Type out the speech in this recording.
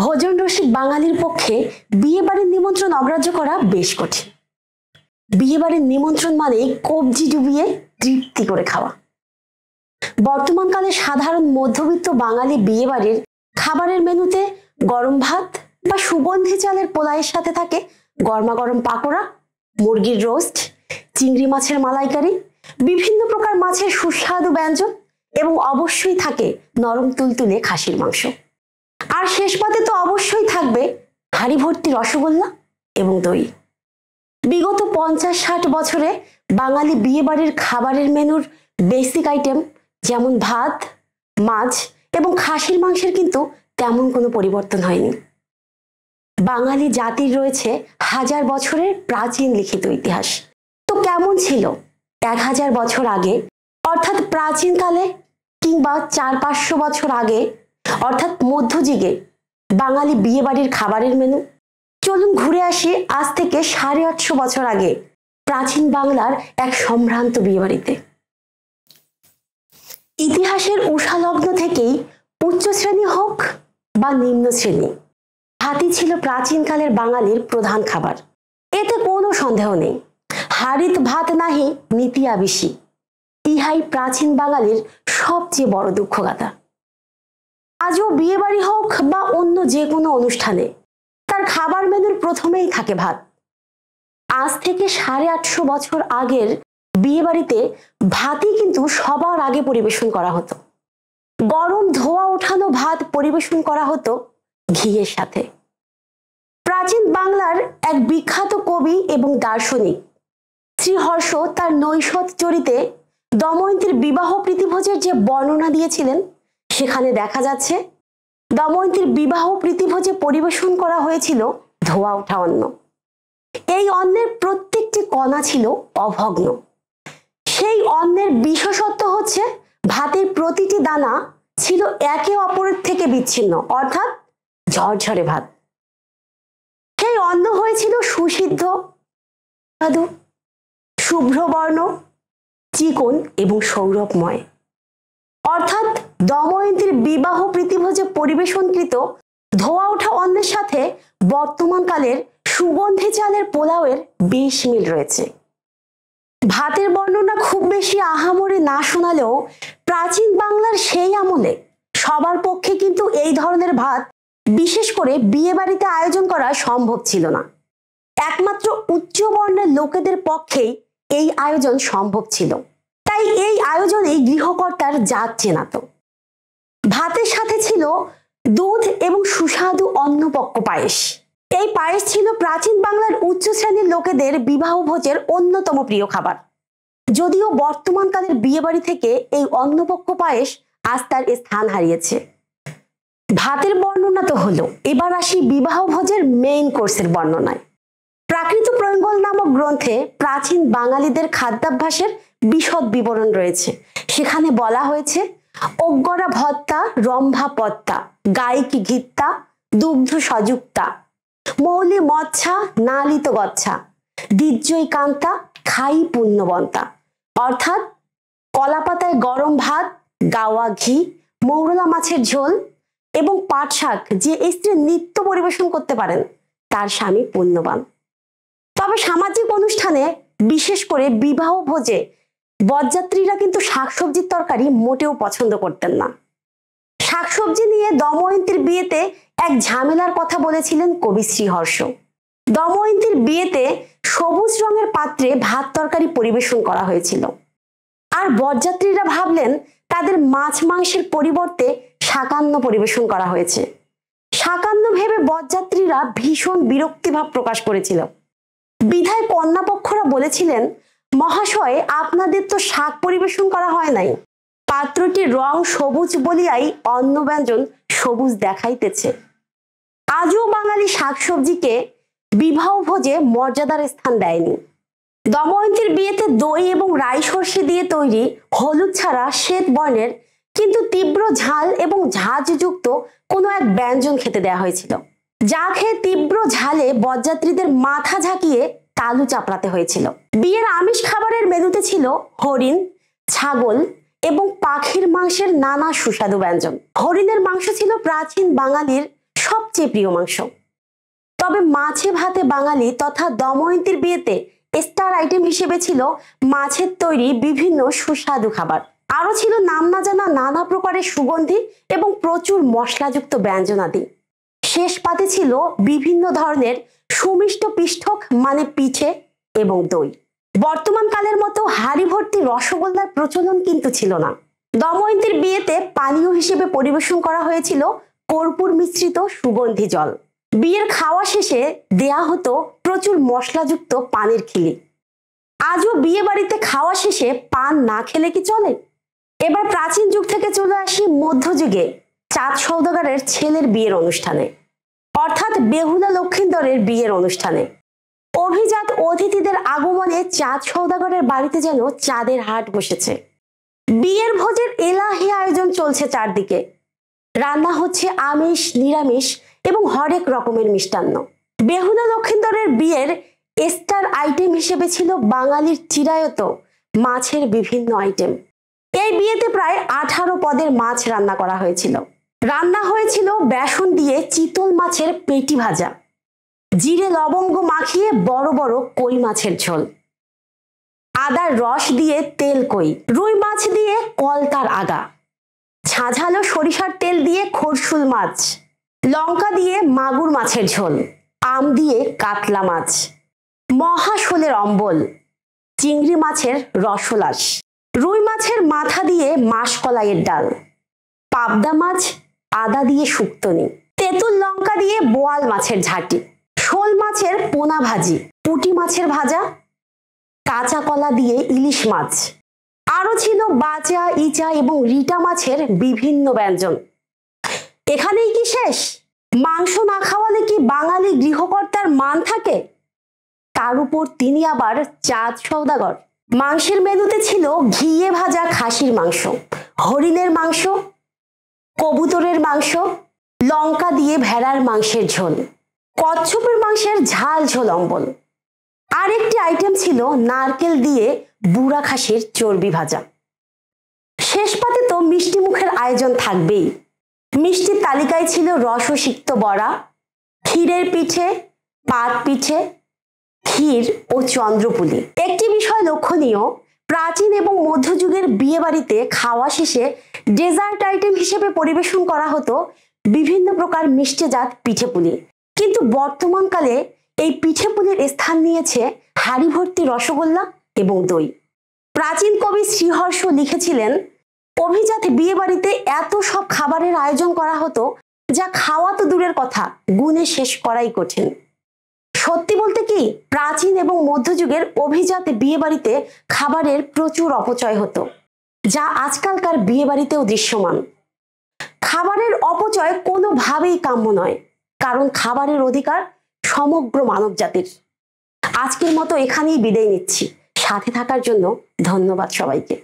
ভোজন রসিক বাঙালির পক্ষে বিয়ে বাড়ির নিমন্ত্রণ অগ্রাহ্য করা বেশ কঠিন। বিয়ে বাড়ির নিমন্ত্রণ মানে কবজি ডুবিয়ে তৃপ্তি করে খাওয়া। বর্তমানকালে সাধারণ মধ্যবিত্ত বাঙালি বিয়ে বাড়ির খাবারের মেনুতে গরম ভাত বা সুগন্ধি চালের পোলাওয়ের সাথে থাকে গরমাগরম পাকোড়া, মুরগির রোস্ট, চিংড়ি মাছের মালাইকারি, বিভিন্ন প্রকার মাছের সুস্বাদু ব্যঞ্জন এবং অবশ্যই থাকে নরম তুলতুলে খাসির মাংস। আর শেষ পাতে তো অবশ্যই থাকবে হাঁড়ি ভর্তি রসগোল্লা এবং দই। বিগত 50-60 বছরে বাঙালি বিয়ে বাড়ির খাবারের মেনুর বেসিক আইটেম যেমন ভাত, মাছ এবং খাসির মাংসের কিন্তু তেমন কোনো পরিবর্তন হয়নি। বাঙালি জাতির রয়েছে হাজার বছরের প্রাচীন লিখিত ইতিহাস। তো কেমন ছিল 1000 বছর আগে অর্থাৎ প্রাচীনকালে, কিংবা 400-500 বছর আগে অর্থাৎ মধ্যযুগে বাঙালি বিয়ে বাড়ির খাবারের মেনু? চলুন ঘুরে আসি আজ থেকে 850 বছর আগে প্রাচীন বাংলার এক সম্ভ্রান্ত বিয়ে বাড়িতে। ইতিহাসের উষালগ্ন থেকেই উচ্চ শ্রেণী হোক বা নিম্ন শ্রেণী, ভাতই ছিল প্রাচীনকালের বাঙালির প্রধান খাবার। এতে কোনো সন্দেহ নেই। হাড়িত ভাত নাহি নীতি আবিষি, ইহাই প্রাচীন বাঙালির সবচেয়ে বড় দুঃখগাথা। আজও বিয়ে বাড়ি হোক বা অন্য যে কোনো অনুষ্ঠানে তার খাবার মেনুর প্রথমেই থাকে ভাত। আজ থেকে 850 বছর আগের বিয়ে বাড়িতে ভাতই কিন্তু সবার আগে পরিবেশন করা হতো। গরম ধোয়া ওঠানো ভাত পরিবেশন করা হতো ঘিয়ের সাথে। প্রাচীন বাংলার এক বিখ্যাত কবি এবং দার্শনিক শ্রীহর্ষ তার নৈষদ চরিতে দময়ন্তীর বিবাহ প্রীতিভোজের যে বর্ণনা দিয়েছিলেন, সেখানে দেখা যাচ্ছে দময়ন্তীর বিবাহ প্রীতিভোজে পরিবেশন করা হয়েছিল ধোয়া ওঠা অন্ন। এই অন্নের প্রত্যেকটি কণা ছিল অভগ্ন। সেই অন্নের বিশেষত্ব হচ্ছে ভাতের প্রতিটি দানা ছিল একে অপরের থেকে বিচ্ছিন্ন, অর্থাৎ ঝরঝরে ভাত। সেই অন্ন হয়েছিল সুসিদ্ধ, স্বাদু, শুভ্রবর্ণ, চিকন এবং সৌরভময়। অর্থাৎ দময়ন্তীর বিবাহ প্রীতিভোজে পরিবেশনকৃত ধোয়া ওঠা অন্নের সাথে বর্তমানকালের সুগন্ধি চালের পোলাওয়ের বেশ মিল রয়েছে। ভাতের বর্ণনা খুব বেশি আহামরি না শোনালেও প্রাচীন বাংলার সেই আমলে সবার পক্ষে কিন্তু এই ধরনের ভাত বিশেষ করে বিয়ে বাড়িতে আয়োজন করা সম্ভব ছিল না। একমাত্র উচ্চ বর্ণের লোকেদের পক্ষেই এই আয়োজন সম্ভব ছিল। তাই এই আয়োজনে গৃহকর্তার জাত চেনাতো। ভাতের সাথে ছিল দুধ এবং সুস্বাদু অন্নপক্ক পায়েস। এই পায়েস ছিল প্রাচীন বাংলার উচ্চ শ্রেণীর লোকেদের বিবাহ ভোজের অন্যতম প্রিয় খাবার। যদিও বর্তমানকালের বিয়ে বাড়ি থেকে এই অন্নপক্ক পায়েস আজ তার স্থান হারিয়েছে। ভাতের বর্ণনা তো হলো, এবার আসি বিবাহ ভোজের মেইন কোর্সের বর্ণনায়। প্রাকৃত প্রঙ্গল নামক গ্রন্থে প্রাচীন বাঙালিদের খাদ্যাভ্যাসের বিশদ বিবরণ রয়েছে। সেখানে বলা হয়েছে অজ্ঞরা ভত্তা, রম্ভা পত্তা, গায়িকি ঘিত্তা, দুগ্ধ সযুক্তা, মৌলি মচ্ছা, নালিত গচ্ছা, দিজ্জয়ী কান্তা, খাই পুণ্যবন্তা। অর্থাৎ কলাপাতায় গরম ভাত, গাওয়া ঘি, মৌরলা মাছের ঝোল এবং পাট শাক যে স্ত্রী নিত্য পরিবেশন করতে পারেন তার স্বামী পুণ্যবান। তবে সামাজিক অনুষ্ঠানে বিশেষ করে বিবাহ ভোজে বরযাত্রীরা কিন্তু শাকসবজির তরকারি মোটেও পছন্দ করতেন না। শাকসবজি নিয়ে দময়ন্তীর বিয়েতে এক ঝামেলার কথা বলেছিলেন কবি শ্রীহর্ষ। দময়ন্তীর বিয়েতে সবুজ রঙের পাত্রে ভাত তরকারি পরিবেশন করা হয়েছিল, আর বরযাত্রীরা ভাবলেন তাদের মাছ মাংসের পরিবর্তে শাকান্ন পরিবেশন করা হয়েছে। শাকান্ন ভেবে বরযাত্রীরা ভীষণ বিরক্তিভাব প্রকাশ করেছিল। বিধায় কন্যাপক্ষরা বলেছিলেন, মহাশয়, আপনাদের তো শাক পরিবেশন করা হয় নাই, পাত্রটির রং সবুজ বলিয়াই অন্ন ব্যঞ্জন সবুজ দেখাইতেছে। আজও বাঙালি শাকসবজিকে বিবাহ ভোজে মর্যাদার স্থান দেয়নি। দময়ন্তীর বিয়েতে দই এবং রাই সর্ষে দিয়ে তৈরি হলুদ ছাড়া শ্বেত বর্ণের কিন্তু তীব্র ঝাল এবং ঝাঁঝযুক্ত কোনো এক ব্যঞ্জন খেতে দেওয়া হয়েছিল, যা খেয়ে তীব্র ঝালে বরযাত্রীদের মাথা ঝাঁকিয়ে তালু চাপড়াতে হয়েছিল। বিয়ের আমিষ খাবারের মেনুতে ছিল হরিণ, ছাগল এবং পাখির মাংসের নানা সুস্বাদু ব্যঞ্জন। হরিণের মাংস ছিল প্রাচীন বাঙালির সবচেয়ে প্রিয় মাংস। তবে মাছে ভাতে বাঙালি তথা দময়ন্তীর বিয়েতে স্টার আইটেম হিসেবে ছিল মাছের তৈরি বিভিন্ন সুস্বাদু খাবার। আরো ছিল নাম না জানা নানা প্রকারের সুগন্ধি এবং প্রচুর মশলাযুক্ত ব্যঞ্জনাদি। শেষ পাতে ছিল বিভিন্ন ধরনের সুমিষ্ট পিষ্টক মানে পিঠে এবং দই। বর্তমান কালের মতো হাড়ি ভর্তি রসগোল্লার প্রচলন কিন্তু ছিল না। দময়ন্তীর বিয়েতে পানীয় হিসেবে পরিবেশন করা হয়েছিল কর্পূর মিশ্রিত সুগন্ধি জল। বিয়ের খাওয়া শেষে দেয়া হতো প্রচুর মশলাযুক্ত পানের খিলি। আজও বিয়ে বাড়িতে খাওয়া শেষে পান না খেলে কি চলে? এবার প্রাচীন যুগ থেকে চলে আসি মধ্যযুগে চাঁদ সওদাগরের ছেলের বিয়ের অনুষ্ঠানে, অর্থাৎ বেহুলা লক্ষিন্দরের বিয়ের অনুষ্ঠানে। অভিজাত অতিথিদের আগমনে চাঁদ সওদাগরের বাড়িতে যেন চাঁদের হাট বসেছে। বিয়ের ভোজের এলাহি আয়োজন চলছে চারদিকে। রান্না হচ্ছে আমিষ, নিরামিষ এবং হরেক রকমের মিষ্টান্ন। বেহুলা লক্ষিন্দরের বিয়ের স্টার আইটেম হিসেবে ছিল বাঙালির চিরায়ত মাছের বিভিন্ন আইটেম। এই বিয়েতে প্রায় 18 পদের মাছ রান্না করা হয়েছিল। রান্না হয়েছিল বেসন দিয়ে চিতল মাছের পেটি ভাজা, জিরে লবঙ্গ মাখিয়ে বড় বড় কই মাছের ঝোল, আদার রস দিয়ে তেল কই, রুই মাছ দিয়ে কলতার আগা, ঝাঁঝালো সরিষার তেল দিয়ে খরশুল মাছ, লঙ্কা দিয়ে মাগুর মাছের ঝোল, আম দিয়ে কাতলা মাছ, মহাশোলের অম্বল, চিংড়ি মাছের রসলাস, রুই মাছের মাথা দিয়ে মাসকলাইয়ের ডাল, পাবদা মাছ আদা দিয়ে শুক্তনি, তেঁতুল লঙ্কা দিয়ে বোয়াল মাছের ঝাঁটি, শোল মাছের পোনা ভাজি, পুঁটি মাছের ভাজা, কাঁচা কলা দিয়ে ইলিশ মাছ। আরো ছিল বাচা, ইচা এবং রিটা মাছের বিভিন্ন ব্যঞ্জন। এখানেই কি শেষ? মাংস না খাওয়ালে কি বাঙালি গৃহকর্তার মান থাকে? তার উপর তিনি আবার চাঁদ সওদাগর। মাংসের মেনুতে ছিল ঘিয়ে ভাজা খাসির মাংস, হরিণের মাংস, কবুতরের মাংস, লঙ্কা দিয়ে ভেড়ার মাংসের ঝোল, কচ্ছপের মাংসের ঝাল ঝোল অম্বল। আর একটি আইটেম ছিল নারকেল দিয়ে বুড়া খাসির চর্বি ভাজা। শেষ পাতে তো মিষ্টি মুখের আয়োজন থাকবেই। মিষ্টির তালিকায় ছিল রসসিক্ত বড়া, ক্ষীরের পিঠে, পাট পিঠে, ক্ষীর ও চন্দ্রপুলি। একটি বিষয় লক্ষণীয়, প্রাচীন এবং মধ্যযুগের বিয়ে বাড়িতে খাওয়া শেষে ডেজার্ট আইটেম হিসেবে পরিবেশন করা হতো বিভিন্ন প্রকার মিষ্টিজাত পিঠেপুলি। কিন্তু বর্তমানকালে এই পিঠেপুলির স্থান নিয়েছে হাড়ি ভর্তি রসগোল্লা এবং দই। প্রাচীন কবি শ্রীহর্ষ লিখেছিলেন, অভিজাত বিয়ে বাড়িতে এত সব খাবারের আয়োজন করা হতো যা খাওয়া তো দূরের কথা, গুণে শেষ করাই কঠিন। সত্যি বলতে কি, প্রাচীন এবং মধ্যযুগের অভিজাত বিয়ে বাড়িতে খাবারের প্রচুর অপচয় হতো, যা আজকালকার বিয়ে বাড়িতেও দৃশ্যমান। খাবারের অপচয় কোনোভাবেই কাম্য নয়, কারণ খাবারের অধিকার সমগ্র মানব জাতির। আজকের মতো এখানেই বিদায় নিচ্ছি। সাথে থাকার জন্য ধন্যবাদ সবাইকে।